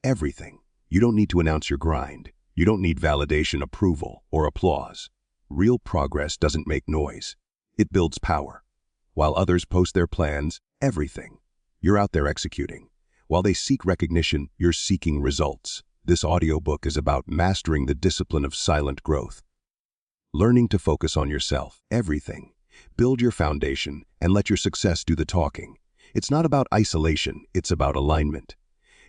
everything. You don't need to announce your grind. You don't need validation, approval, or applause. Real progress doesn't make noise. It builds power. While others post their plans, everything, you're out there executing. While they seek recognition, you're seeking results. This audiobook is about mastering the discipline of silent growth. Learning to focus on yourself, everything. Build your foundation and let your success do the talking. It's not about isolation, it's about alignment.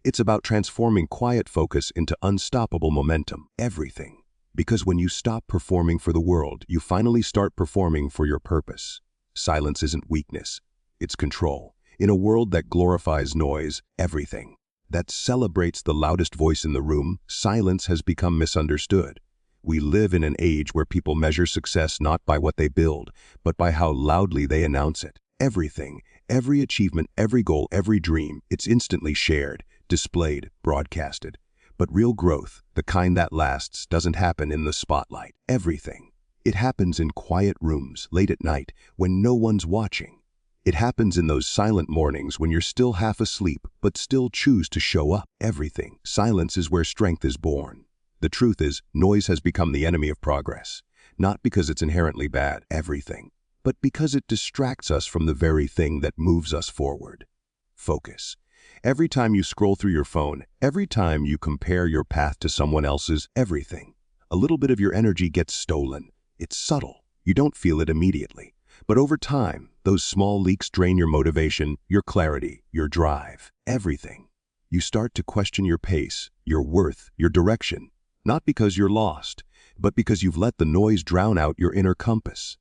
It's about transforming quiet focus into unstoppable momentum, everything. Because when you stop performing for the world, you finally start performing for your purpose. Silence isn't weakness, it's control. In a world that glorifies noise, everything, that celebrates the loudest voice in the room, silence has become misunderstood. We live in an age where people measure success not by what they build, but by how loudly they announce it. Everything, every achievement, every goal, every dream, it's instantly shared, displayed, broadcasted. But real growth, the kind that lasts, doesn't happen in the spotlight. Everything. It happens in quiet rooms, late at night, when no one's watching. It happens in those silent mornings when you're still half asleep, but still choose to show up. Everything. Silence is where strength is born. The truth is, noise has become the enemy of progress. Not because it's inherently bad, everything, but because it distracts us from the very thing that moves us forward. Focus. Every time you scroll through your phone, every time you compare your path to someone else's, everything, a little bit of your energy gets stolen. It's subtle. You don't feel it immediately. But over time, those small leaks drain your motivation, your clarity, your drive, everything. You start to question your pace, your worth, your direction, not because you're lost, but because you've let the noise drown out your inner compass.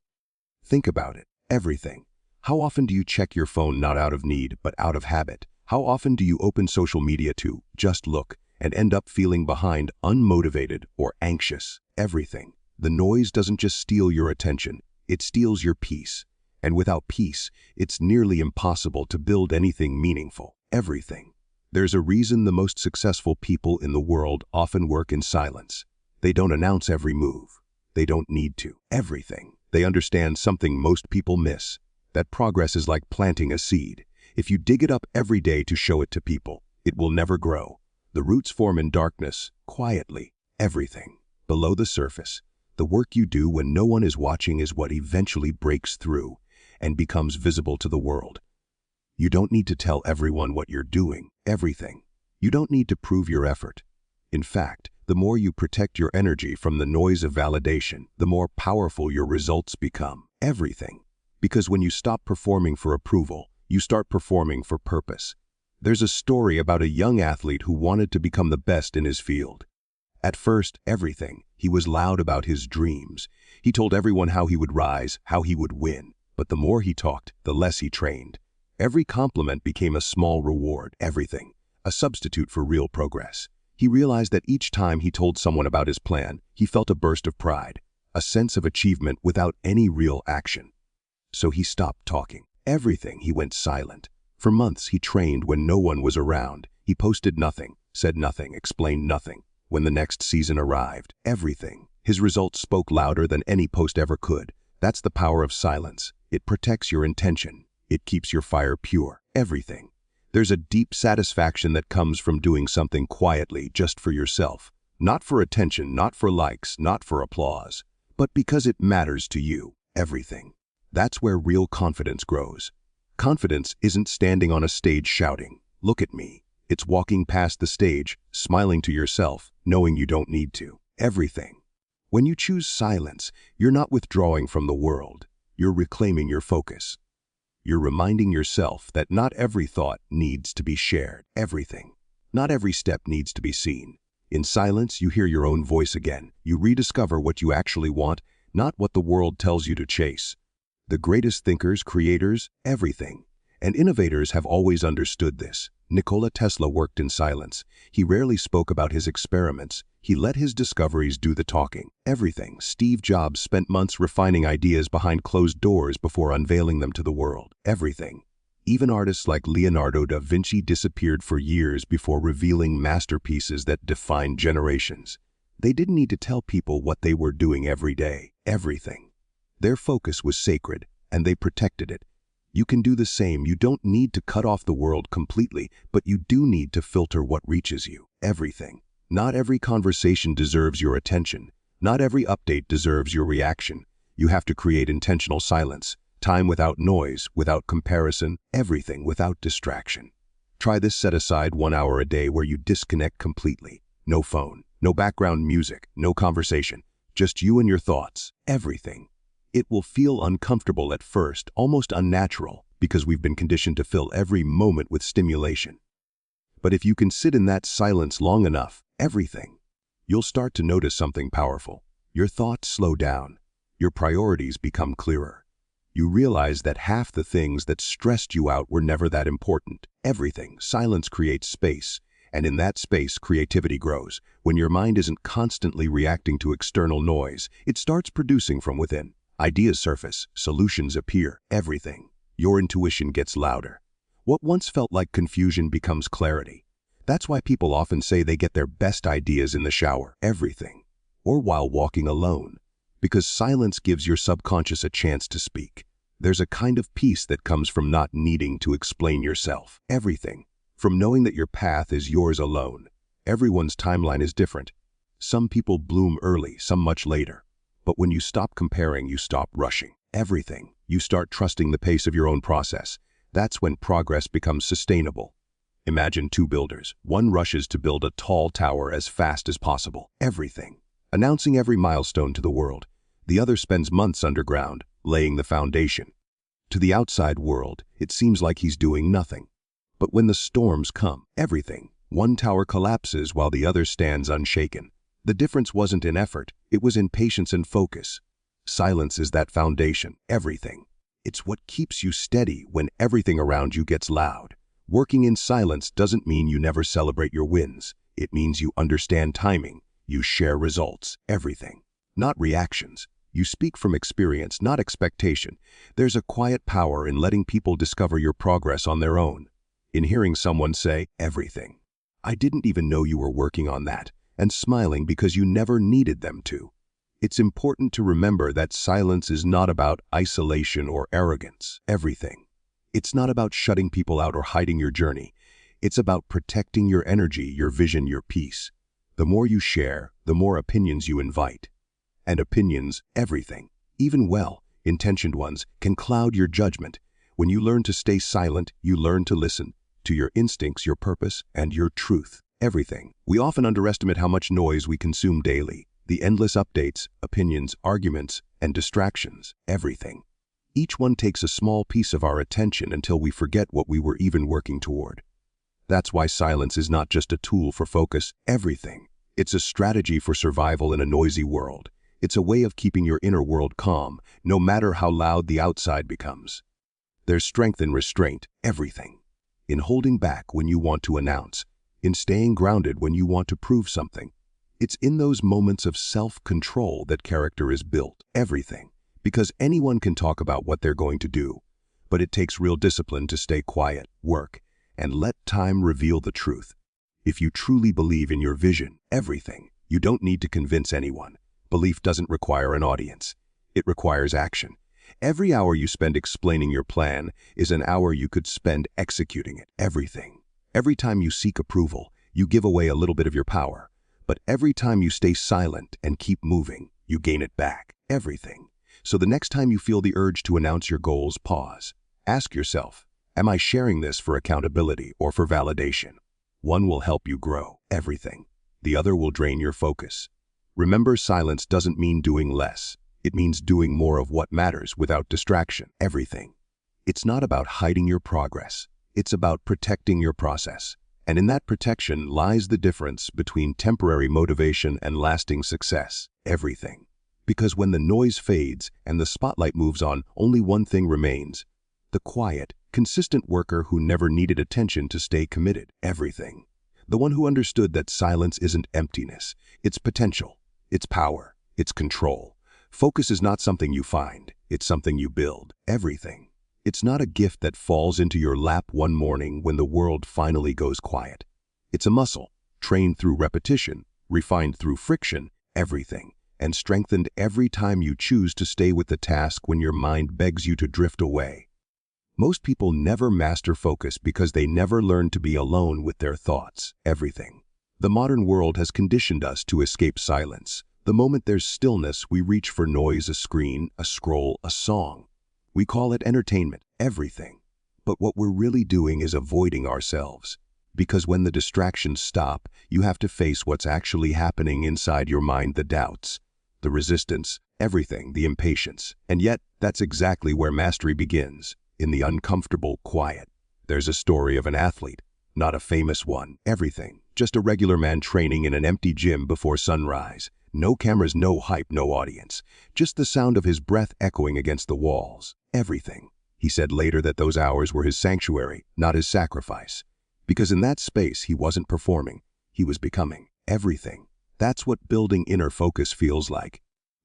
Think about it, everything. How often do you check your phone not out of need, but out of habit? How often do you open social media to just look and end up feeling behind, unmotivated, or anxious? Everything. The noise doesn't just steal your attention, it steals your peace. And without peace, it's nearly impossible to build anything meaningful. Everything. There's a reason the most successful people in the world often work in silence. They don't announce every move. They don't need to. Everything. They understand something most people miss. That progress is like planting a seed. If you dig it up every day to show it to people, it will never grow. The roots form in darkness, quietly. Everything. Below the surface. The work you do when no one is watching is what eventually breaks through and becomes visible to the world. You don't need to tell everyone what you're doing, everything. You don't need to prove your effort. In fact, the more you protect your energy from the noise of validation, the more powerful your results become, everything. Because when you stop performing for approval, you start performing for purpose. There's a story about a young athlete who wanted to become the best in his field. At first, everything. He was loud about his dreams. He told everyone how he would rise, how he would win. But the more he talked, the less he trained. Every compliment became a small reward, everything, a substitute for real progress. He realized that each time he told someone about his plan, he felt a burst of pride, a sense of achievement without any real action. So he stopped talking. Everything. He went silent. For months he trained when no one was around. He posted nothing, said nothing, explained nothing. When the next season arrived, everything. His results spoke louder than any post ever could. That's the power of silence. It protects your intention. It keeps your fire pure. Everything. There's a deep satisfaction that comes from doing something quietly just for yourself. Not for attention, not for likes, not for applause, but because it matters to you. Everything. That's where real confidence grows. Confidence isn't standing on a stage shouting, "Look at me." It's walking past the stage, smiling to yourself, knowing you don't need to. Everything. When you choose silence, you're not withdrawing from the world. You're reclaiming your focus. You're reminding yourself that not every thought needs to be shared. Everything. Not every step needs to be seen. In silence, you hear your own voice again. You rediscover what you actually want, not what the world tells you to chase. The greatest thinkers, creators, everything, and innovators have always understood this. Nikola Tesla worked in silence. He rarely spoke about his experiments. He let his discoveries do the talking. Everything. Steve Jobs spent months refining ideas behind closed doors before unveiling them to the world. Everything. Even artists like Leonardo da Vinci disappeared for years before revealing masterpieces that defined generations. They didn't need to tell people what they were doing every day. Everything. Their focus was sacred, and they protected it. You can do the same. You don't need to cut off the world completely, but you do need to filter what reaches you. everything. Not every conversation deserves your attention. Not every update deserves your reaction. You have to create intentional silence, time without noise, without comparison, everything without distraction. Try this: set aside 1 hour a day where you disconnect completely. No phone, no background music, no conversation, just you and your thoughts, everything. It will feel uncomfortable at first, almost unnatural, because we've been conditioned to fill every moment with stimulation. But if you can sit in that silence long enough, everything, you'll start to notice something powerful. Your thoughts slow down. Your priorities become clearer. You realize that half the things that stressed you out were never that important. Everything. Silence creates space, and in that space, creativity grows. When your mind isn't constantly reacting to external noise, it starts producing from within. Ideas surface, solutions appear, everything. Your intuition gets louder. What once felt like confusion becomes clarity. That's why people often say they get their best ideas in the shower, everything, or while walking alone. Because silence gives your subconscious a chance to speak. There's a kind of peace that comes from not needing to explain yourself. Everything. From knowing that your path is yours alone. Everyone's timeline is different. Some people bloom early, some much later. But when you stop comparing, you stop rushing. Everything. You start trusting the pace of your own process. That's when progress becomes sustainable. Imagine two builders. One rushes to build a tall tower as fast as possible. Everything. Announcing every milestone to the world. The other spends months underground, laying the foundation. To the outside world, it seems like he's doing nothing. But when the storms come, everything. One tower collapses while the other stands unshaken. The difference wasn't in effort, it was in patience and focus. Silence is that foundation, everything. It's what keeps you steady when everything around you gets loud. Working in silence doesn't mean you never celebrate your wins. It means you understand timing. You share results, everything. Not reactions. You speak from experience, not expectation. There's a quiet power in letting people discover your progress on their own. In hearing someone say, everything. I didn't even know you were working on that, and smiling because you never needed them to. It's important to remember that silence is not about isolation or arrogance, everything. It's not about shutting people out or hiding your journey. It's about protecting your energy, your vision, your peace. The more you share, the more opinions you invite. And opinions, everything, even well-intentioned ones, can cloud your judgment. When you learn to stay silent, you learn to listen to your instincts, your purpose, and your truth. Everything. We often underestimate how much noise we consume daily. The endless updates, opinions, arguments, and distractions. Everything. Each one takes a small piece of our attention until we forget what we were even working toward. That's why silence is not just a tool for focus, everything. It's a strategy for survival in a noisy world. It's a way of keeping your inner world calm, no matter how loud the outside becomes. There's strength in restraint, everything. In holding back when you want to announce, in staying grounded when you want to prove something. It's in those moments of self-control that character is built, everything. Because anyone can talk about what they're going to do, but it takes real discipline to stay quiet, work, and let time reveal the truth. If you truly believe in your vision, everything, you don't need to convince anyone. Belief doesn't require an audience. It requires action. Every hour you spend explaining your plan is an hour you could spend executing it, everything. Every time you seek approval, you give away a little bit of your power. But every time you stay silent and keep moving, you gain it back, everything. So the next time you feel the urge to announce your goals, pause. Ask yourself, am I sharing this for accountability or for validation? One will help you grow, everything. The other will drain your focus. Remember, silence doesn't mean doing less. It means doing more of what matters without distraction, everything. It's not about hiding your progress. It's about protecting your process. And in that protection lies the difference between temporary motivation and lasting success, everything. Because when the noise fades and the spotlight moves on, only one thing remains. The quiet, consistent worker who never needed attention to stay committed, everything. The one who understood that silence isn't emptiness, it's potential, it's power, it's control. Focus is not something you find, it's something you build, everything. It's not a gift that falls into your lap one morning when the world finally goes quiet. It's a muscle, trained through repetition, refined through friction, everything, and strengthened every time you choose to stay with the task when your mind begs you to drift away. Most people never master focus because they never learn to be alone with their thoughts, everything. The modern world has conditioned us to escape silence. The moment there's stillness, we reach for noise, a screen, a scroll, a song. We call it entertainment, everything. But what we're really doing is avoiding ourselves. Because when the distractions stop, you have to face what's actually happening inside your mind, the doubts, the resistance, everything, the impatience. And yet, that's exactly where mastery begins, in the uncomfortable quiet. There's a story of an athlete, not a famous one, everything. Just a regular man training in an empty gym before sunrise. No cameras, no hype, no audience. Just the sound of his breath echoing against the walls. Everything. He said later that those hours were his sanctuary, not his sacrifice. Because in that space, he wasn't performing. He was becoming everything. That's what building inner focus feels like.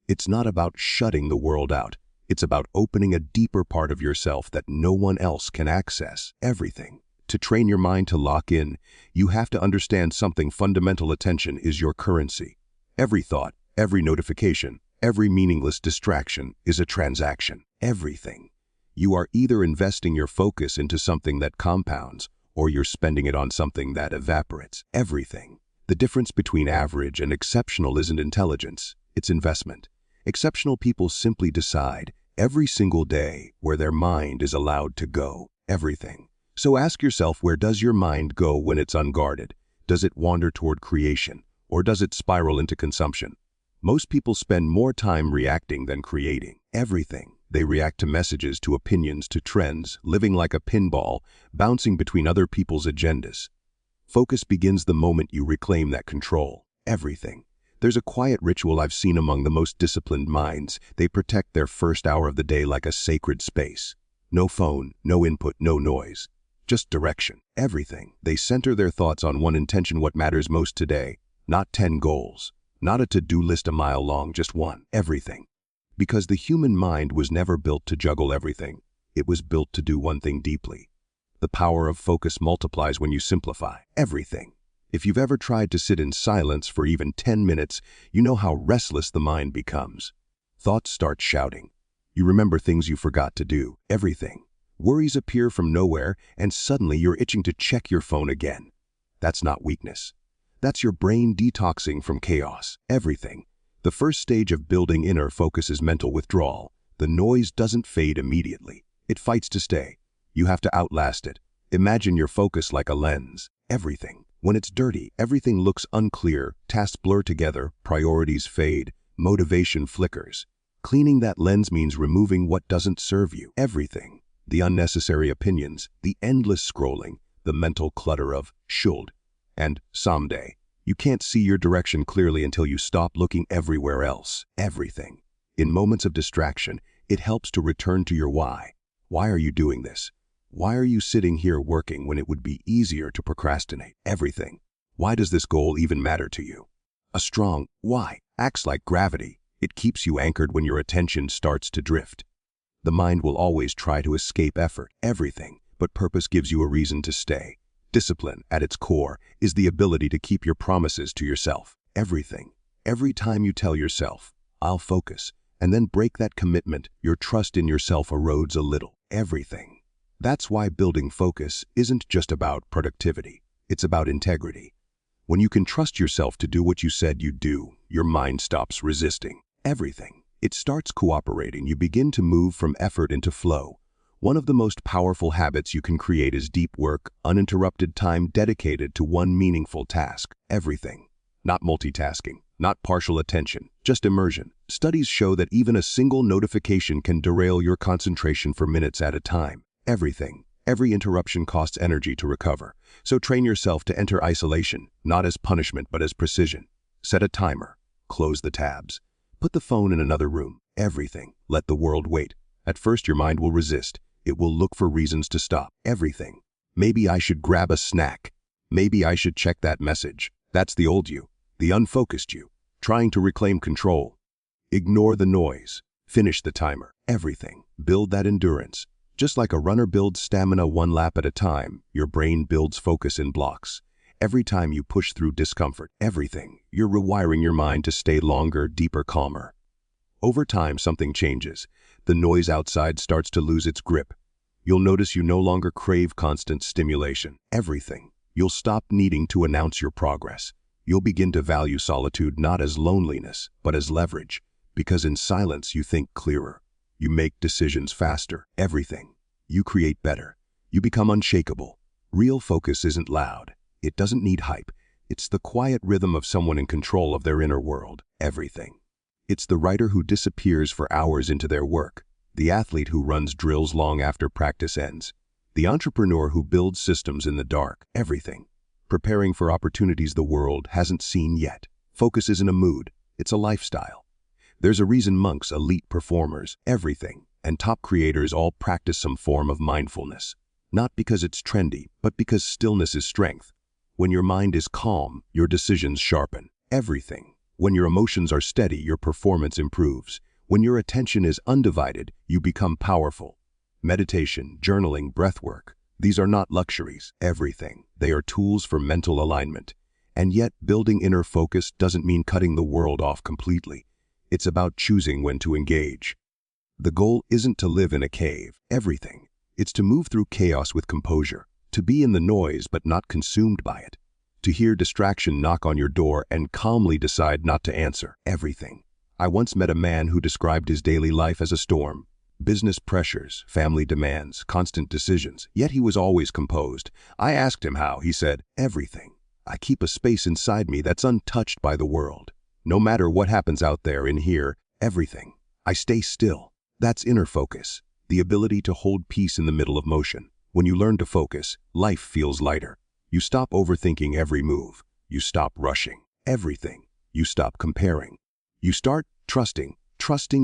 It's not about shutting the world out. It's about opening a deeper part of yourself that no one else can access. Everything. To train your mind to lock in, you have to understand something fundamental. Attention is your currency. Every thought, every notification, every meaningless distraction is a transaction. Everything. You are either investing your focus into something that compounds, or you're spending it on something that evaporates. Everything. The difference between average and exceptional isn't intelligence, it's investment. Exceptional people simply decide every single day where their mind is allowed to go. Everything. So ask yourself, where does your mind go when it's unguarded? Does it wander toward creation, or does it spiral into consumption? Most people spend more time reacting than creating. Everything. They react to messages, to opinions, to trends, living like a pinball, bouncing between other people's agendas. Focus begins the moment you reclaim that control. Everything. There's a quiet ritual I've seen among the most disciplined minds. They protect their first hour of the day like a sacred space. No phone, no input, no noise. Just direction. Everything. They center their thoughts on one intention, what matters most today. Not 10 goals. Not a to-do list a mile long, just one. Everything. Because the human mind was never built to juggle everything. It was built to do one thing deeply. The power of focus multiplies when you simplify. Everything. If you've ever tried to sit in silence for even 10 minutes, you know how restless the mind becomes. Thoughts start shouting. You remember things you forgot to do. Everything. Worries appear from nowhere, and suddenly you're itching to check your phone again. That's not weakness. That's your brain detoxing from chaos. Everything. The first stage of building inner focus is mental withdrawal. The noise doesn't fade immediately. It fights to stay. You have to outlast it. Imagine your focus like a lens. Everything. When it's dirty, everything looks unclear, tasks blur together, priorities fade, motivation flickers. Cleaning that lens means removing what doesn't serve you. Everything. The unnecessary opinions, the endless scrolling, the mental clutter of should and someday. You can't see your direction clearly until you stop looking everywhere else. Everything. In moments of distraction, it helps to return to your why. Why are you doing this? Why are you sitting here working when it would be easier to procrastinate? Everything. Why does this goal even matter to you? A strong why acts like gravity. It keeps you anchored when your attention starts to drift. The mind will always try to escape effort. Everything. But purpose gives you a reason to stay. Discipline, at its core, is the ability to keep your promises to yourself. Everything. Every time you tell yourself, I'll focus, and then break that commitment, your trust in yourself erodes a little. Everything. That's why building focus isn't just about productivity. It's about integrity. When you can trust yourself to do what you said you'd do, your mind stops resisting. Everything. It starts cooperating. You begin to move from effort into flow. One of the most powerful habits you can create is deep work, uninterrupted time dedicated to one meaningful task. Everything. Not multitasking, not partial attention, just immersion. Studies show that even a single notification can derail your concentration for minutes at a time. Everything. Every interruption costs energy to recover. So train yourself to enter isolation, not as punishment but as precision. Set a timer. Close the tabs. Put the phone in another room. Everything. Let the world wait. At first your mind will resist. It will look for reasons to stop. Everything. Maybe I should grab a snack. Maybe I should check that message. That's the old you, the unfocused you, trying to reclaim control. Ignore the noise. Finish the timer. Everything. Build that endurance. Just like a runner builds stamina one lap at a time, your brain builds focus in blocks. Every time you push through discomfort, everything, you're rewiring your mind to stay longer, deeper, calmer. Over time, something changes. The noise outside starts to lose its grip. You'll notice you no longer crave constant stimulation. Everything. You'll stop needing to announce your progress. You'll begin to value solitude not as loneliness, but as leverage, because in silence you think clearer. You make decisions faster, everything. You create better. You become unshakable. Real focus isn't loud. It doesn't need hype. It's the quiet rhythm of someone in control of their inner world, everything. It's the writer who disappears for hours into their work, the athlete who runs drills long after practice ends, the entrepreneur who builds systems in the dark, everything. Preparing for opportunities the world hasn't seen yet. Focus isn't a mood, it's a lifestyle. There's a reason monks, elite performers, everything, and top creators all practice some form of mindfulness. Not because it's trendy, but because stillness is strength. When your mind is calm, your decisions sharpen. Everything. When your emotions are steady, your performance improves. When your attention is undivided, you become powerful. Meditation, journaling, breathwork, these are not luxuries, everything. They are tools for mental alignment. And yet, building inner focus doesn't mean cutting the world off completely. It's about choosing when to engage. The goal isn't to live in a cave, everything. It's to move through chaos with composure, to be in the noise but not consumed by it, to hear distraction knock on your door and calmly decide not to answer, everything. I once met a man who described his daily life as a storm. Business pressures, family demands, constant decisions, yet he was always composed. I asked him how. He said, everything. I keep a space inside me that's untouched by the world. No matter what happens out there, in here, everything. I stay still. That's inner focus, the ability to hold peace in the middle of motion. When you learn to focus, life feels lighter. You stop overthinking every move. You stop rushing everything. You stop comparing. You start trusting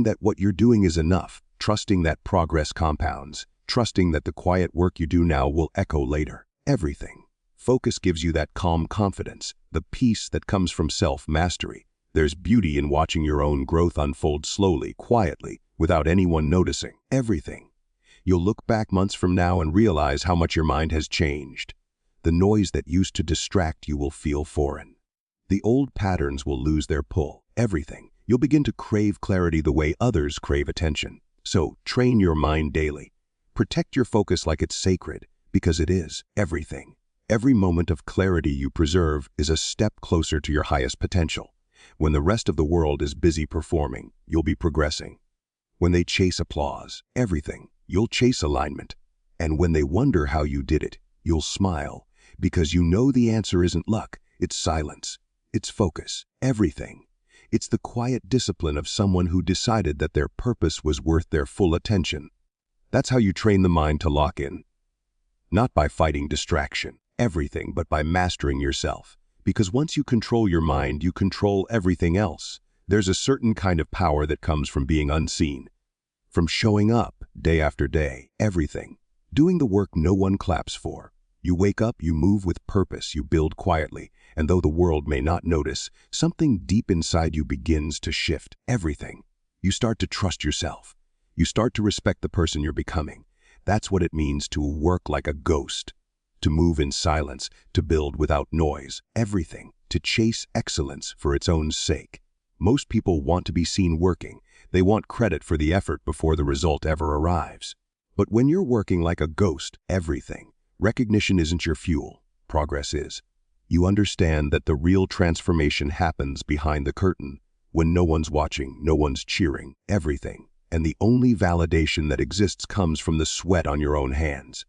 that what you're doing is enough, trusting that progress compounds, trusting that the quiet work you do now will echo later. Everything. Focus gives you that calm confidence, the peace that comes from self-mastery. There's beauty in watching your own growth unfold slowly, quietly, without anyone noticing. Everything. You'll look back months from now and realize how much your mind has changed. The noise that used to distract you will feel foreign. The old patterns will lose their pull. Everything. You'll begin to crave clarity the way others crave attention. So, train your mind daily. Protect your focus like it's sacred, because it is. Everything. Every moment of clarity you preserve is a step closer to your highest potential. When the rest of the world is busy performing, you'll be progressing. When they chase applause, everything, you'll chase alignment. And when they wonder how you did it, you'll smile, because you know the answer isn't luck, it's silence. It's focus. Everything. It's the quiet discipline of someone who decided that their purpose was worth their full attention. That's how you train the mind to lock in. Not by fighting distraction, everything, but by mastering yourself. Because once you control your mind, you control everything else. There's a certain kind of power that comes from being unseen. From showing up, day after day, everything. Doing the work no one claps for. You wake up, you move with purpose, you build quietly, and though the world may not notice, something deep inside you begins to shift. Everything. You start to trust yourself. You start to respect the person you're becoming. That's what it means to work like a ghost. To move in silence, to build without noise, everything, to chase excellence for its own sake. Most people want to be seen working. They want credit for the effort before the result ever arrives. But when you're working like a ghost, everything, recognition isn't your fuel, progress is. You understand that the real transformation happens behind the curtain, when no one's watching, no one's cheering, everything. And the only validation that exists comes from the sweat on your own hands.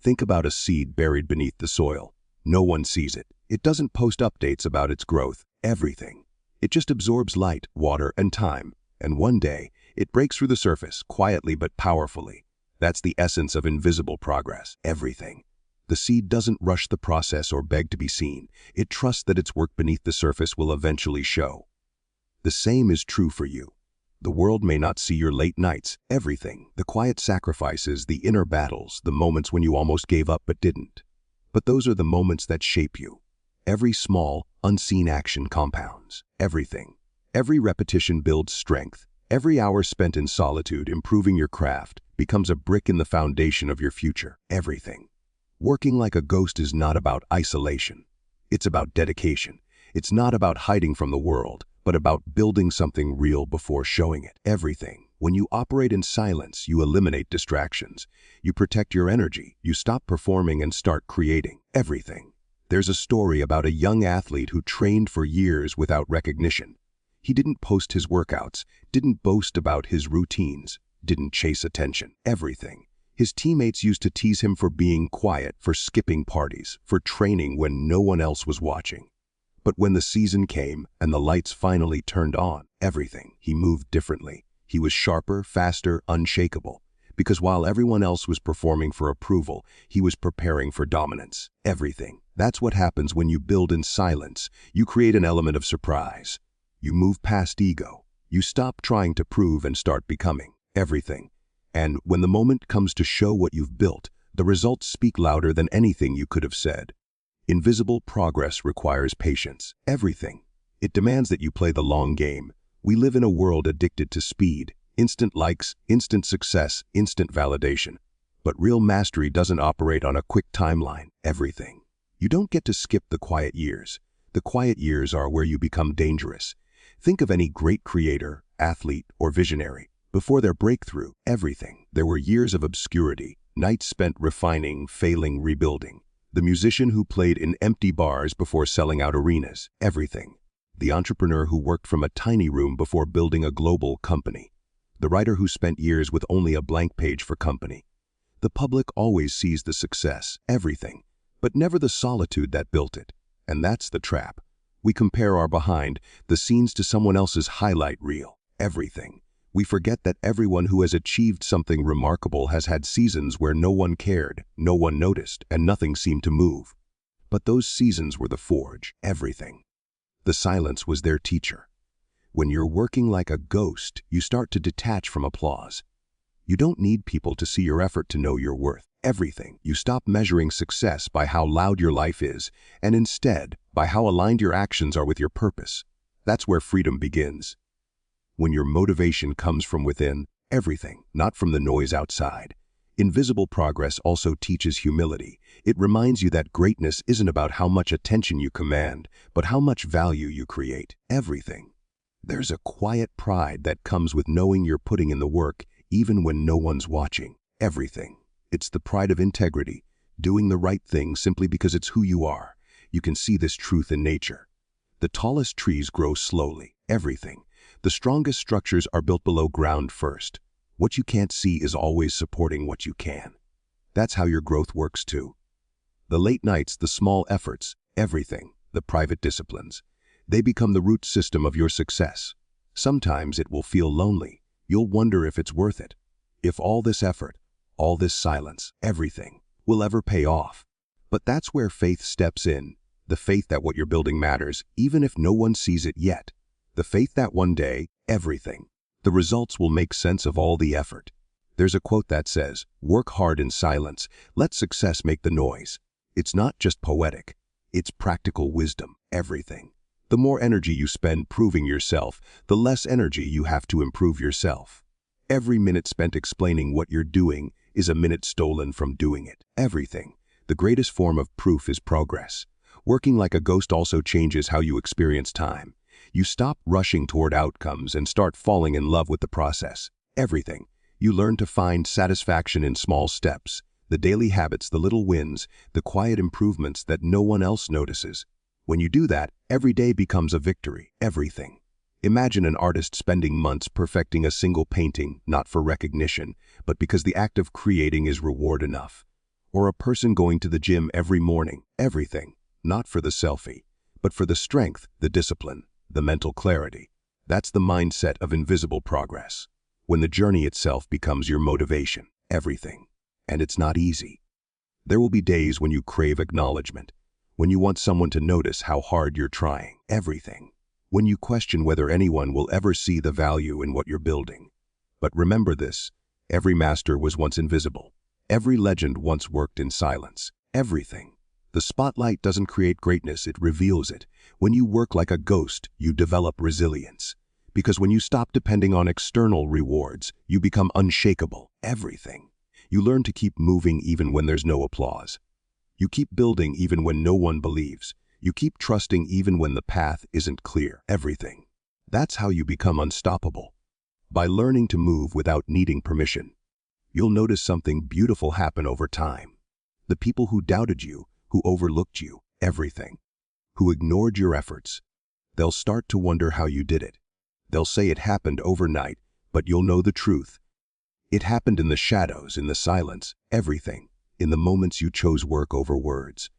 Think about a seed buried beneath the soil. No one sees it. It doesn't post updates about its growth. Everything. It just absorbs light, water, and time. And one day, it breaks through the surface, quietly but powerfully. That's the essence of invisible progress. Everything. The seed doesn't rush the process or beg to be seen. It trusts that its work beneath the surface will eventually show. The same is true for you. The world may not see your late nights, everything, the quiet sacrifices, the inner battles, the moments when you almost gave up but didn't. But those are the moments that shape you. Every small, unseen action compounds. Everything. Every repetition builds strength. Every hour spent in solitude improving your craft becomes a brick in the foundation of your future. Everything. Working like a ghost is not about isolation. It's about dedication. It's not about hiding from the world, but about building something real before showing it. Everything. When you operate in silence, you eliminate distractions. You protect your energy. You stop performing and start creating. Everything. There's a story about a young athlete who trained for years without recognition. He didn't post his workouts, didn't boast about his routines, didn't chase attention. Everything. His teammates used to tease him for being quiet, for skipping parties, for training when no one else was watching. But when the season came and the lights finally turned on, everything. He moved differently. He was sharper, faster, unshakable. Because while everyone else was performing for approval, he was preparing for dominance. Everything. That's what happens when you build in silence. You create an element of surprise. You move past ego. You stop trying to prove and start becoming. Everything. And when the moment comes to show what you've built, the results speak louder than anything you could have said. Invisible progress requires patience. Everything. It demands that you play the long game. We live in a world addicted to speed. Instant likes, instant success, instant validation. But real mastery doesn't operate on a quick timeline. Everything. You don't get to skip the quiet years. The quiet years are where you become dangerous. Think of any great creator, athlete, or visionary. Before their breakthrough, everything. There were years of obscurity, nights spent refining, failing, rebuilding. The musician who played in empty bars before selling out arenas. Everything. The entrepreneur who worked from a tiny room before building a global company. The writer who spent years with only a blank page for company. The public always sees the success, everything, but never the solitude that built it. And that's the trap. We compare our behind the scenes to someone else's highlight reel. Everything. We forget that everyone who has achieved something remarkable has had seasons where no one cared, no one noticed, and nothing seemed to move. But those seasons were the forge. Everything. The silence was their teacher. When you're working like a ghost, you start to detach from applause. You don't need people to see your effort to know your worth. Everything. You stop measuring success by how loud your life is, and instead, by how aligned your actions are with your purpose. That's where freedom begins. When your motivation comes from within, everything, not from the noise outside. Invisible progress also teaches humility. It reminds you that greatness isn't about how much attention you command, but how much value you create. Everything. There's a quiet pride that comes with knowing you're putting in the work, even when no one's watching. Everything. It's the pride of integrity, doing the right thing simply because it's who you are. You can see this truth in nature. The tallest trees grow slowly. Everything. The strongest structures are built below ground first. What you can't see is always supporting what you can. That's how your growth works too. The late nights, the small efforts, everything, the private disciplines. They become the root system of your success. Sometimes it will feel lonely. You'll wonder if it's worth it. If all this effort, all this silence, everything, will ever pay off. But that's where faith steps in. The faith that what you're building matters, even if no one sees it yet. The faith that one day, everything, the results will make sense of all the effort. There's a quote that says, "Work hard in silence, let success make the noise." It's not just poetic, it's practical wisdom. Everything. The more energy you spend proving yourself, the less energy you have to improve yourself. Every minute spent explaining what you're doing is a minute stolen from doing it. Everything. The greatest form of proof is progress. Working like a ghost also changes how you experience time. You stop rushing toward outcomes and start falling in love with the process. Everything. You learn to find satisfaction in small steps, the daily habits, the little wins, the quiet improvements that no one else notices. When you do that, every day becomes a victory. Everything. Imagine an artist spending months perfecting a single painting, not for recognition, but because the act of creating is reward enough. Or a person going to the gym every morning. Everything. Not for the selfie, but for the strength, the discipline, the mental clarity. That's the mindset of invisible progress. When the journey itself becomes your motivation. Everything. And it's not easy. There will be days when you crave acknowledgement, when you want someone to notice how hard you're trying. Everything. When you question whether anyone will ever see the value in what you're building. But remember this, every master was once invisible. Every legend once worked in silence. Everything. The spotlight doesn't create greatness, it reveals it. When you work like a ghost, you develop resilience. Because when you stop depending on external rewards, you become unshakable. Everything. You learn to keep moving even when there's no applause. You keep building even when no one believes. You keep trusting even when the path isn't clear. Everything. That's how you become unstoppable. By learning to move without needing permission. You'll notice something beautiful happen over time. The people who doubted you, who overlooked you, everything, who ignored your efforts. They'll start to wonder how you did it. They'll say it happened overnight, but you'll know the truth. It happened in the shadows, in the silence, everything, in the moments you chose work over words.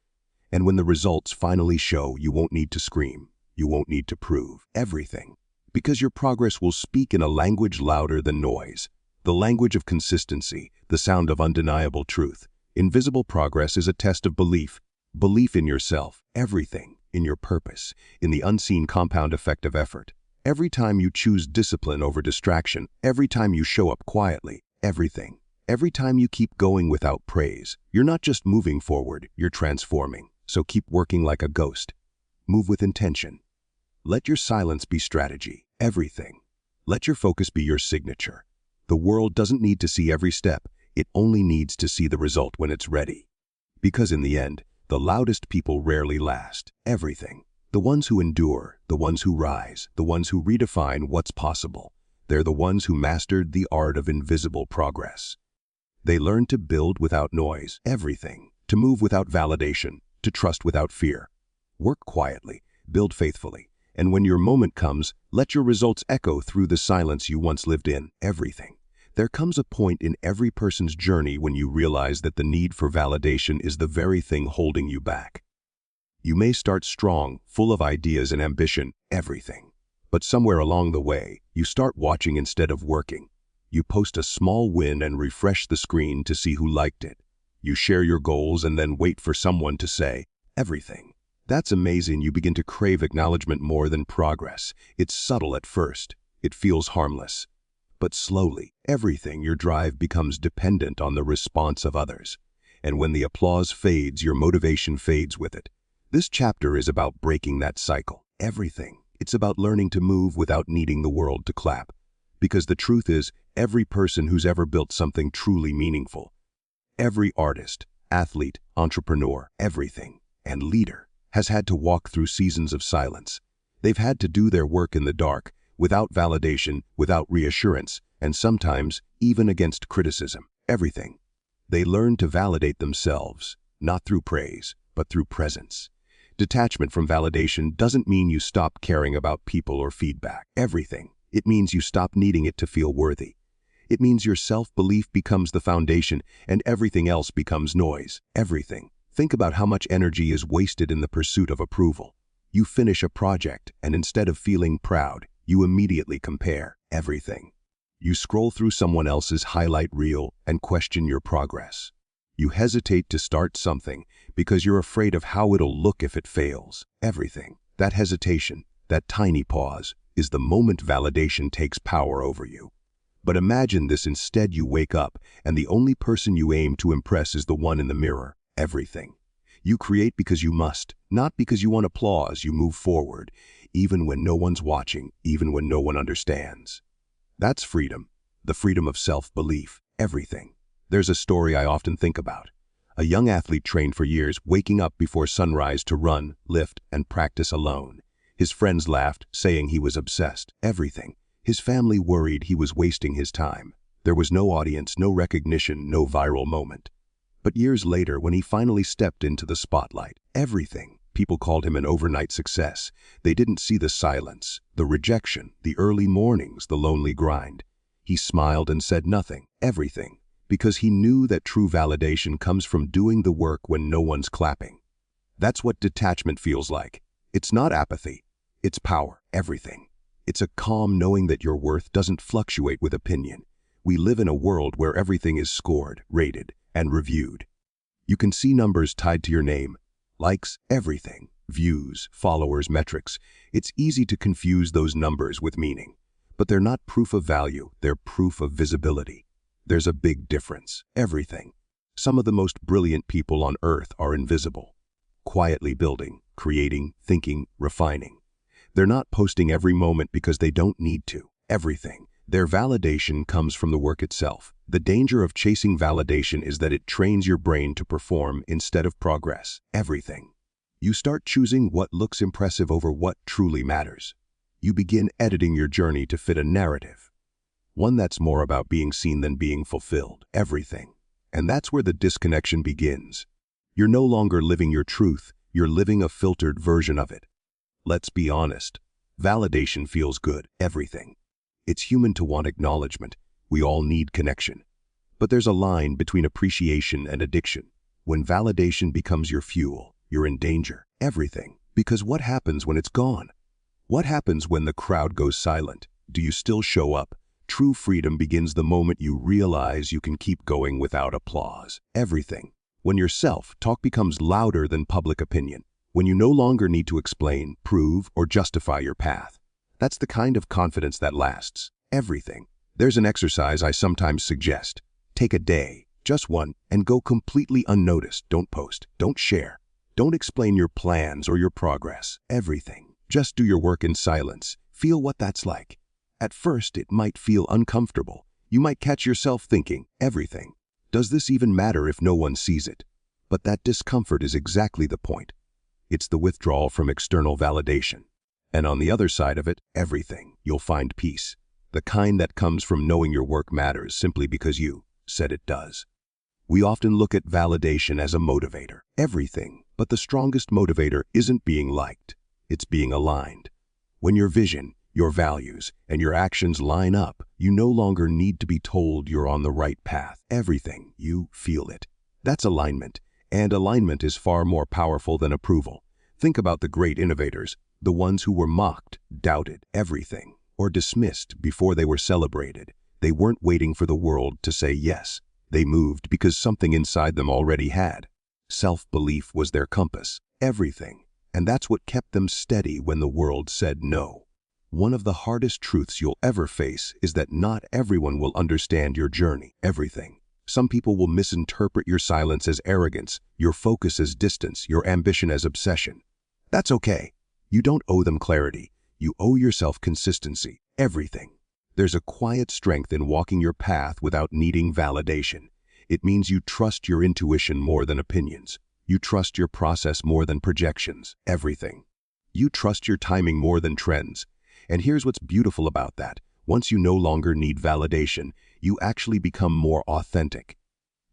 And when the results finally show, you won't need to scream. You won't need to prove everything. Because your progress will speak in a language louder than noise. The language of consistency, the sound of undeniable truth. Invisible progress is a test of belief. Belief in yourself, everything, in your purpose, in the unseen compound effect of effort. Every time you choose discipline over distraction, every time you show up quietly, everything. Every time you keep going without praise, you're not just moving forward, you're transforming. So keep working like a ghost. Move with intention. Let your silence be strategy, everything. Let your focus be your signature. The world doesn't need to see every step, it only needs to see the result when it's ready. Because in the end, the loudest people rarely last, everything. The ones who endure, the ones who rise, the ones who redefine what's possible. They're the ones who mastered the art of invisible progress. They learned to build without noise, everything. To move without validation, to trust without fear. Work quietly, build faithfully, and when your moment comes, let your results echo through the silence you once lived in, everything. There comes a point in every person's journey when you realize that the need for validation is the very thing holding you back. You may start strong, full of ideas and ambition, everything. But somewhere along the way, you start watching instead of working. You post a small win and refresh the screen to see who liked it. You share your goals and then wait for someone to say, everything. That's amazing. You begin to crave acknowledgement more than progress. It's subtle at first. It feels harmless. But slowly, everything, your drive becomes dependent on the response of others. And when the applause fades, your motivation fades with it. This chapter is about breaking that cycle. Everything. It's about learning to move without needing the world to clap. Because the truth is, every person who's ever built something truly meaningful, every artist, athlete, entrepreneur, everything, and leader has had to walk through seasons of silence. They've had to do their work in the dark, without validation, without reassurance, and sometimes even against criticism. Everything. They learned to validate themselves, not through praise, but through presence. Detachment from validation doesn't mean you stop caring about people or feedback. Everything. It means you stop needing it to feel worthy. It means your self-belief becomes the foundation and everything else becomes noise. Everything. Think about how much energy is wasted in the pursuit of approval. You finish a project and instead of feeling proud, you immediately compare. Everything. You scroll through someone else's highlight reel and question your progress. You hesitate to start something because you're afraid of how it'll look if it fails. Everything. That hesitation, that tiny pause, is the moment validation takes power over you. But imagine this: instead you wake up and the only person you aim to impress is the one in the mirror. Everything. You create because you must, not because you want applause. You move forward, even when no one's watching, even when no one understands. That's freedom, the freedom of self-belief. Everything. There's a story I often think about. A young athlete trained for years, waking up before sunrise to run, lift, and practice alone. His friends laughed, saying he was obsessed. Everything. His family worried he was wasting his time. There was no audience, no recognition, no viral moment. But years later, when he finally stepped into the spotlight, everything. People called him an overnight success. They didn't see the silence, the rejection, the early mornings, the lonely grind. He smiled and said nothing. Everything. Because he knew that true validation comes from doing the work when no one's clapping. That's what detachment feels like. It's not apathy. It's power. Everything. It's a calm knowing that your worth doesn't fluctuate with opinion. We live in a world where everything is scored, rated, and reviewed. You can see numbers tied to your name. Likes, everything. Views, followers, metrics. It's easy to confuse those numbers with meaning. But they're not proof of value, they're proof of visibility. There's a big difference. Everything. Some of the most brilliant people on earth are invisible. Quietly building, creating, thinking, refining. They're not posting every moment because they don't need to. Everything. Their validation comes from the work itself. The danger of chasing validation is that it trains your brain to perform instead of progress. Everything. You start choosing what looks impressive over what truly matters. You begin editing your journey to fit a narrative. One that's more about being seen than being fulfilled. Everything. And that's where the disconnection begins. You're no longer living your truth, You're living a filtered version of it. Let's be honest. Validation feels good, everything. It's human to want acknowledgement. We all need connection. But there's a line between appreciation and addiction. When validation becomes your fuel, you're in danger, everything. Because what happens when it's gone? What happens when the crowd goes silent? Do you still show up? True freedom begins the moment you realize you can keep going without applause. Everything. When your self-talk becomes louder than public opinion. When you no longer need to explain, prove, or justify your path. That's the kind of confidence that lasts. Everything. There's an exercise I sometimes suggest. Take a day, just one, and go completely unnoticed. Don't post, don't share. Don't explain your plans or your progress. Everything. Just do your work in silence. Feel what that's like. At first, it might feel uncomfortable. You might catch yourself thinking, everything. Does this even matter if no one sees it? But that discomfort is exactly the point. It's the withdrawal from external validation. And on the other side of it, everything. You'll find peace. The kind that comes from knowing your work matters simply because you said it does. We often look at validation as a motivator. Everything. But the strongest motivator isn't being liked. It's being aligned. When your vision, your values, and your actions line up, you no longer need to be told you're on the right path. Everything. You feel it. That's alignment. And alignment is far more powerful than approval. Think about the great innovators, the ones who were mocked, doubted, everything, or dismissed before they were celebrated. They weren't waiting for the world to say yes. They moved because something inside them already had. Self-belief was their compass. Everything. And that's what kept them steady when the world said no. One of the hardest truths you'll ever face is that not everyone will understand your journey. Everything. Some people will misinterpret your silence as arrogance, your focus as distance, your ambition as obsession. That's okay. You don't owe them clarity. You owe yourself consistency. Everything. There's a quiet strength in walking your path without needing validation. It means you trust your intuition more than opinions. You trust your process more than projections. Everything. You trust your timing more than trends. And here's what's beautiful about that. Once you no longer need validation, you actually become more authentic.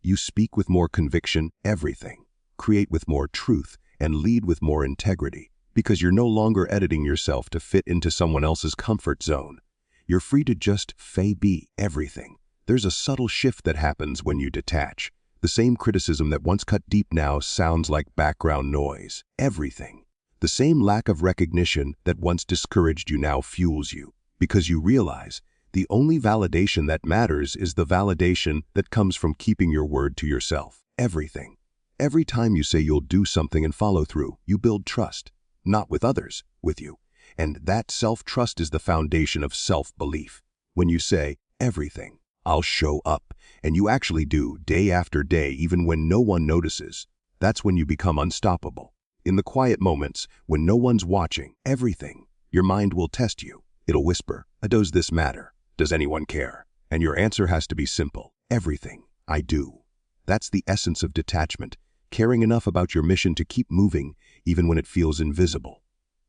You speak with more conviction. Everything. Create with more truth and lead with more integrity. Because you're no longer editing yourself to fit into someone else's comfort zone. You're free to just be. Everything. There's a subtle shift that happens when you detach. The same criticism that once cut deep now sounds like background noise. Everything. The same lack of recognition that once discouraged you now fuels you. Because you realize the only validation that matters is the validation that comes from keeping your word to yourself. Everything. Every time you say you'll do something and follow through, you build trust. Not with others, with you. And that self-trust is the foundation of self-belief. When you say, everything, I'll show up, and you actually do, day after day, even when no one notices, that's when you become unstoppable. In the quiet moments, when no one's watching, everything, your mind will test you. It'll whisper, does this matter? Does anyone care? And your answer has to be simple. Everything, I do. That's the essence of detachment, caring enough about your mission to keep moving, even when it feels invisible.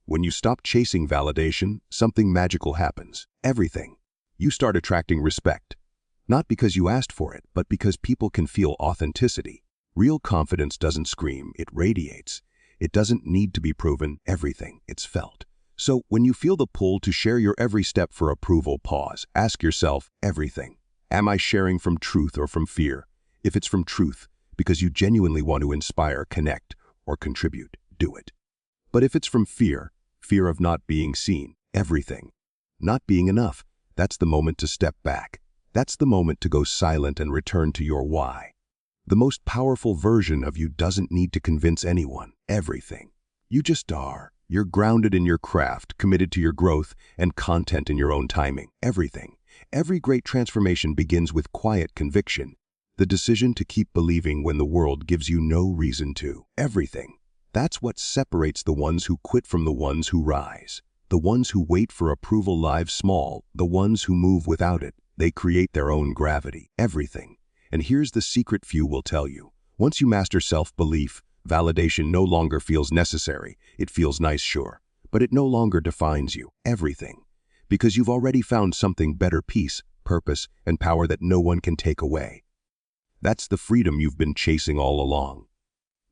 When you stop chasing validation, something magical happens. Everything. You start attracting respect. Not because you asked for it, but because people can feel authenticity. Real confidence doesn't scream, it radiates. It doesn't need to be proven. Everything, it's felt. So when you feel the pull to share your every step for approval, pause. Ask yourself, everything. Am I sharing from truth or from fear? If it's from truth, because you genuinely want to inspire, connect, or contribute, do it. But if it's from fear of not being seen, everything, not being enough, that's the moment to step back. That's the moment to go silent and return to your why. The most powerful version of you doesn't need to convince anyone. Everything. You just are. You're grounded in your craft, committed to your growth, and content in your own timing. Everything. Every great transformation begins with quiet conviction. The decision to keep believing when the world gives you no reason to. Everything. That's what separates the ones who quit from the ones who rise. The ones who wait for approval live small, the ones who move without it. They create their own gravity. Everything. And here's the secret few will tell you. Once you master self-belief, validation no longer feels necessary. It feels nice, sure. But it no longer defines you. Everything. Because you've already found something better: peace, purpose, and power that no one can take away. That's the freedom you've been chasing all along.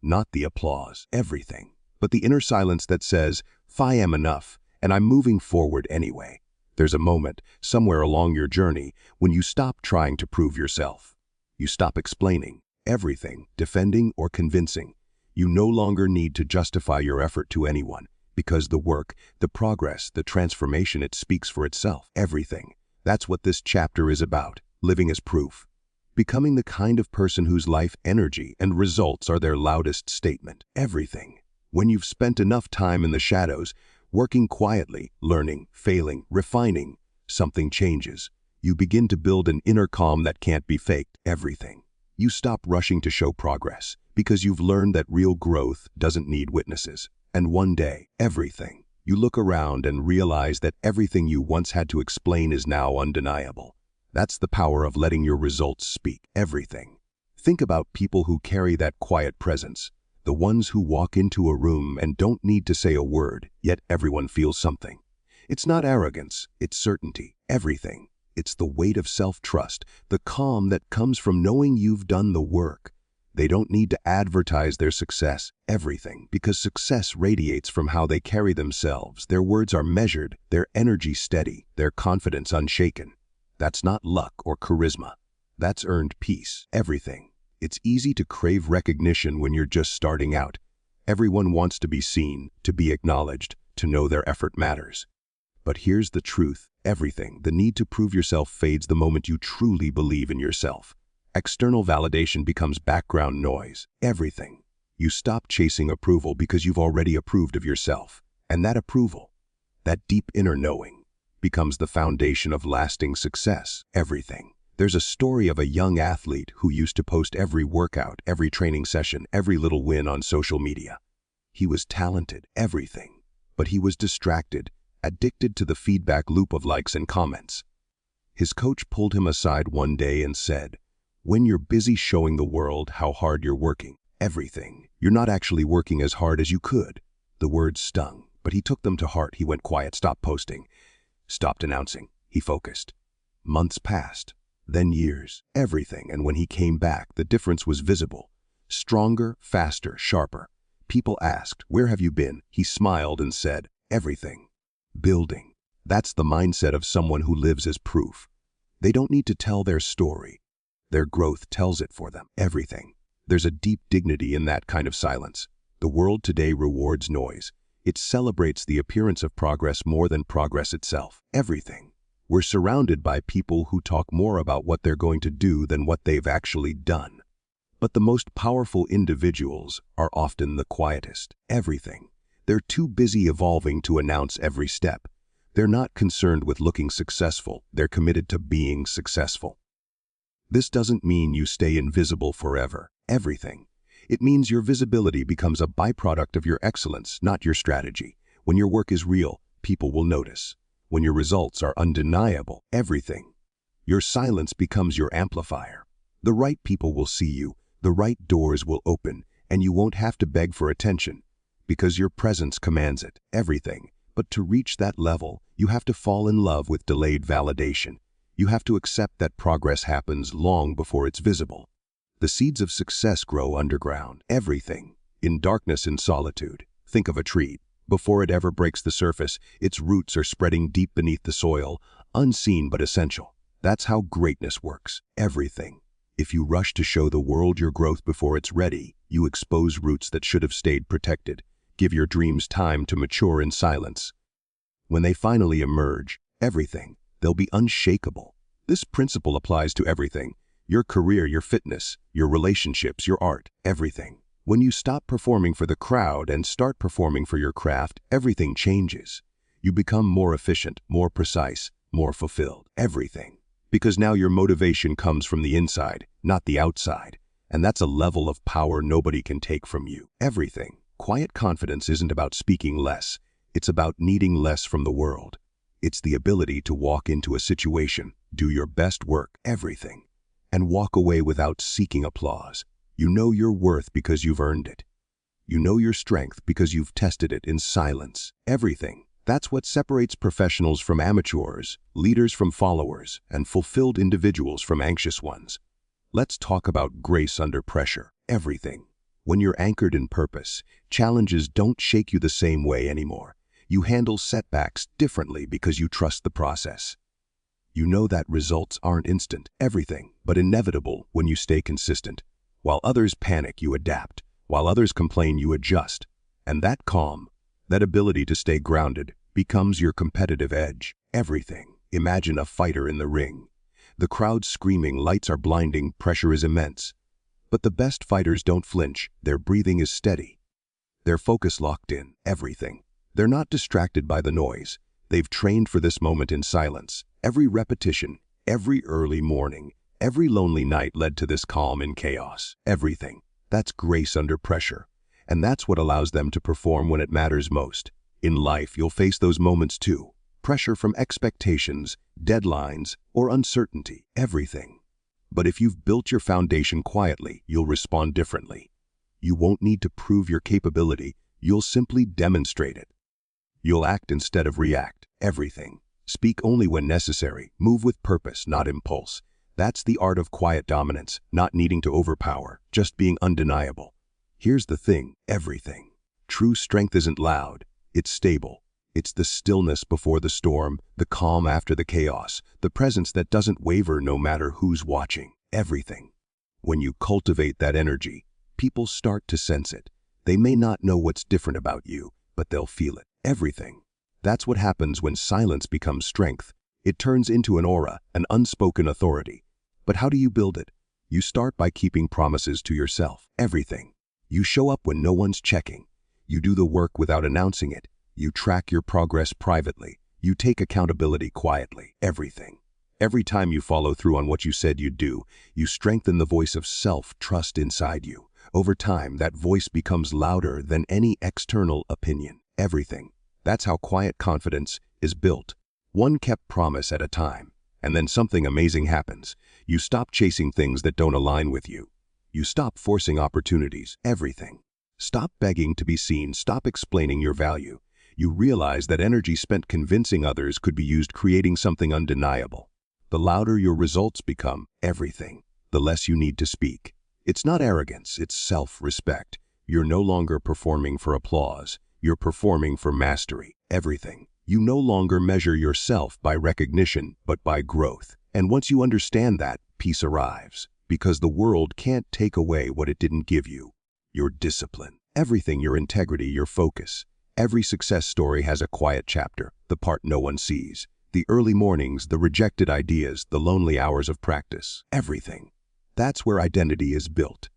Not the applause. Everything. but the inner silence that says, "I am enough, and I'm moving forward anyway." There's a moment, somewhere along your journey, when you stop trying to prove yourself. You stop explaining everything, defending or convincing. You no longer need to justify your effort to anyone, because the work, the progress, the transformation, it speaks for itself. Everything. That's what this chapter is about, living as proof. Becoming the kind of person whose life energy and results are their loudest statement. Everything. When you've spent enough time in the shadows, working quietly, learning, failing, refining, something changes. You begin to build an inner calm that can't be faked. Everything. You stop rushing to show progress, because you've learned that real growth doesn't need witnesses. And one day, everything. You look around and realize that everything you once had to explain is now undeniable. That's the power of letting your results speak. Everything. Think about people who carry that quiet presence. The ones who walk into a room and don't need to say a word, yet everyone feels something. It's not arrogance, it's certainty. Everything. It's the weight of self-trust, the calm that comes from knowing you've done the work. They don't need to advertise their success. Everything. Because success radiates from how they carry themselves. Their words are measured, their energy steady, their confidence unshaken. That's not luck or charisma. That's earned peace. Everything. It's easy to crave recognition when you're just starting out. Everyone wants to be seen, to be acknowledged, to know their effort matters. But here's the truth. Everything. The need to prove yourself fades the moment you truly believe in yourself. External validation becomes background noise. Everything. You stop chasing approval because you've already approved of yourself. And that approval, that deep inner knowing, becomes the foundation of lasting success. Everything. There's a story of a young athlete who used to post every workout, every training session, every little win on social media. He was talented, everything, but he was distracted, addicted to the feedback loop of likes and comments. His coach pulled him aside one day and said, "When you're busy showing the world how hard you're working, everything, you're not actually working as hard as you could." The words stung, but he took them to heart. He went quiet, stopped posting, stopped announcing. He focused. Months passed. Then years, everything, and when he came back, the difference was visible. Stronger, faster, sharper. People asked, "Where have you been?" He smiled and said, "Everything." Building. That's the mindset of someone who lives as proof. They don't need to tell their story. Their growth tells it for them. Everything. There's a deep dignity in that kind of silence. The world today rewards noise. It celebrates the appearance of progress more than progress itself. Everything. We're surrounded by people who talk more about what they're going to do than what they've actually done. But the most powerful individuals are often the quietest. Everything. They're too busy evolving to announce every step. They're not concerned with looking successful. They're committed to being successful. This doesn't mean you stay invisible forever. Everything. It means your visibility becomes a byproduct of your excellence, not your strategy. When your work is real, people will notice. When your results are undeniable, everything. Your silence becomes your amplifier. The right people will see you, the right doors will open, and you won't have to beg for attention, because your presence commands it. Everything. But to reach that level, you have to fall in love with delayed validation. You have to accept that progress happens long before it's visible. The seeds of success grow underground. Everything. In darkness and solitude. Think of a tree. Before it ever breaks the surface, its roots are spreading deep beneath the soil, unseen but essential. That's how greatness works. Everything. If you rush to show the world your growth before it's ready, you expose roots that should have stayed protected. Give your dreams time to mature in silence. When they finally emerge, everything, they'll be unshakable. This principle applies to everything. Your career, your fitness, your relationships, your art, everything. When you stop performing for the crowd and start performing for your craft, everything changes. You become more efficient, more precise, more fulfilled. Everything. Because now your motivation comes from the inside, not the outside. And that's a level of power nobody can take from you. Everything. Quiet confidence isn't about speaking less. It's about needing less from the world. It's the ability to walk into a situation, do your best work, everything, and walk away without seeking applause. You know your worth because you've earned it. You know your strength because you've tested it in silence. Everything. That's what separates professionals from amateurs, leaders from followers, and fulfilled individuals from anxious ones. Let's talk about grace under pressure. Everything. When you're anchored in purpose, challenges don't shake you the same way anymore. You handle setbacks differently because you trust the process. You know that results aren't instant, everything, but inevitable when you stay consistent. While others panic, you adapt. While others complain, you adjust. And that calm, that ability to stay grounded, becomes your competitive edge. Everything. Imagine a fighter in the ring. The crowd's screaming, lights are blinding, pressure is immense. But the best fighters don't flinch, their breathing is steady. Their focus locked in, everything. They're not distracted by the noise. They've trained for this moment in silence. Every repetition, every early morning, every lonely night led to this calm in chaos. Everything. That's grace under pressure. And that's what allows them to perform when it matters most. In life, you'll face those moments too. Pressure from expectations, deadlines, or uncertainty. Everything. But if you've built your foundation quietly, you'll respond differently. You won't need to prove your capability. You'll simply demonstrate it. You'll act instead of react. Everything. Speak only when necessary. Move with purpose, not impulse. That's the art of quiet dominance, not needing to overpower, just being undeniable. Here's the thing, everything. True strength isn't loud, it's stable. It's the stillness before the storm, the calm after the chaos, the presence that doesn't waver no matter who's watching. Everything. When you cultivate that energy, people start to sense it. They may not know what's different about you, but they'll feel it. Everything. That's what happens when silence becomes strength. It turns into an aura, an unspoken authority. But how do you build it? You start by keeping promises to yourself. Everything. You show up when no one's checking. You do the work without announcing it. You track your progress privately. You take accountability quietly. Everything. Every time you follow through on what you said you'd do, you strengthen the voice of self-trust inside you. Over time, that voice becomes louder than any external opinion. Everything. That's how quiet confidence is built. One kept promise at a time. And then something amazing happens. You stop chasing things that don't align with you. You stop forcing opportunities. Everything. Stop begging to be seen. Stop explaining your value. You realize that energy spent convincing others could be used creating something undeniable. The louder your results become, everything, the less you need to speak. It's not arrogance, it's self-respect. You're no longer performing for applause. You're performing for mastery. Everything. You no longer measure yourself by recognition, but by growth. And once you understand that, peace arrives. Because the world can't take away what it didn't give you. Your discipline. Everything, your integrity, your focus. Every success story has a quiet chapter, the part no one sees. The early mornings, the rejected ideas, the lonely hours of practice. Everything. That's where identity is built.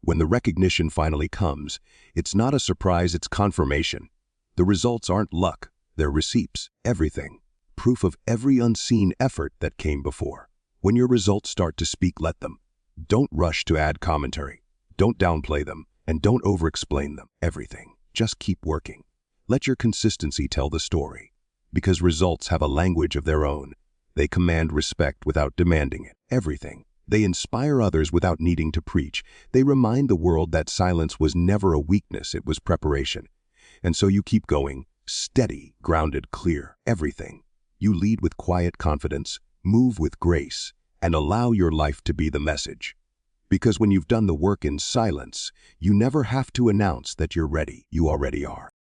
When the recognition finally comes, it's not a surprise, it's confirmation. The results aren't luck, they're receipts. Everything. Proof of every unseen effort that came before. When your results start to speak, let them. Don't rush to add commentary. Don't downplay them, and don't over-explain them. Everything. Just keep working. Let your consistency tell the story. Because results have a language of their own. They command respect without demanding it. Everything. They inspire others without needing to preach. They remind the world that silence was never a weakness, it was preparation. And so you keep going, steady, grounded, clear. Everything. You lead with quiet confidence, move with grace, and allow your life to be the message. Because when you've done the work in silence, you never have to announce that you're ready. You already are.